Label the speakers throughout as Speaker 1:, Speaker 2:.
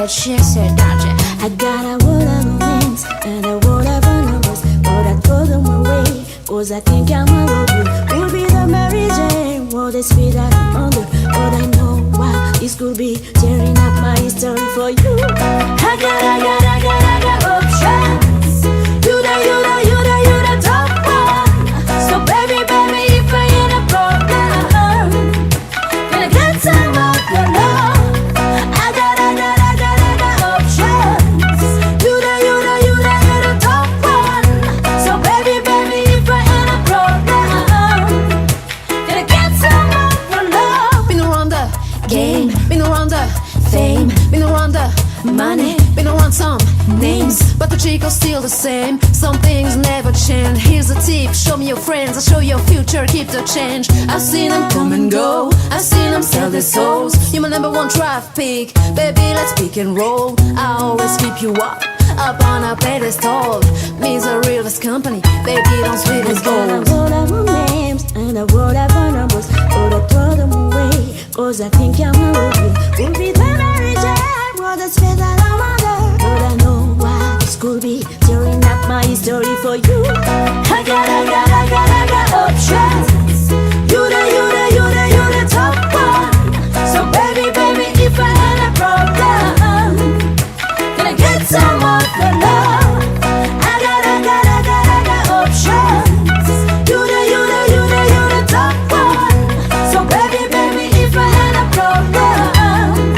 Speaker 1: she said, Dodger. I got a world of names and a world of numbers, but I throw them away, cause I think I'm all of you. Could be the Mary Jane, or the speed that I'm under, but I know why this could be tearing up my history for you. I got options. You the top one. So baby, if I ain't a problem, can I get some of your love? I got options. You the top one. So baby, if I ain't a problem, can I get some of your love?
Speaker 2: Been around the
Speaker 1: Game,
Speaker 2: been around the
Speaker 1: fame,
Speaker 2: been around the
Speaker 1: money,
Speaker 2: been around some names, but the Chico's still the same. Some things never change. Here's a tip: show me your friends, I'll show your future. Keep the change. I've seen them come and go, I've seen them sell their souls. You're my number one traffic, baby. Let's pick and roll. I always keep you up on a pedestal. Me's a realest company, baby. Don't sweet
Speaker 1: I
Speaker 2: as
Speaker 1: got a
Speaker 2: gold.
Speaker 1: world of names and a world of numbers, but I throw them away, cause I think I'm all of you. Could be the Mary Jane, or the space that I'm under, but I know why this could be tearing up my history for you. I got options. You the top one. So baby, if I had a problem, can I get some of your love? I got options. You the top one. So baby, if I had a problem,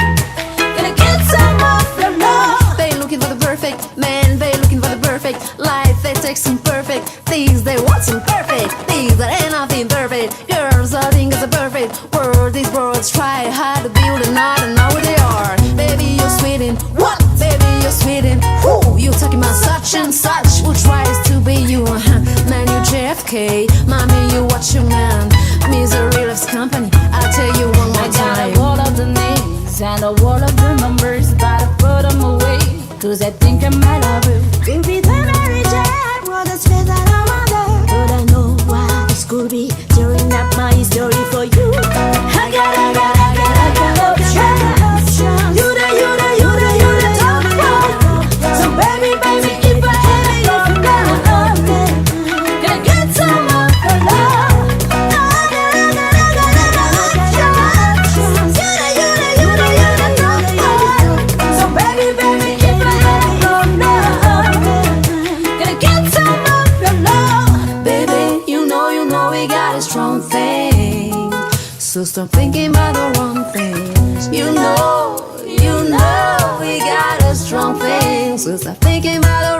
Speaker 1: can I get some of your love?
Speaker 2: They looking for the perfect man, they looking for the perfect life. They take some perfect things, they want some perfect things that ain't nothing perfect. Girls are think it's a perfect world. These worlds try hard to build and not and know where they are. Baby, you're sweet in what? Baby, you're sweet in who? You talking about such and such who tries to be you? Man, you JFK, mommy, you watch your man. Me's a realest company. I'll tell you one more
Speaker 1: I got
Speaker 2: time.
Speaker 1: a wall of the names and a wall of the numbers, but I put them away, cause I think I might love you. Could be the Mary Jane, or the space that I'm under, but I know why this could be tearing up my history for you. I got options. You the top one. So baby, if I had a problem, can I get some of your love? I got options. You the top one. So baby, if I had a problem, can I get some of your love?
Speaker 2: Baby, you know we got a strong thing. So stop thinking about the wrong things. You know we got a strong thing. So stop thinking about the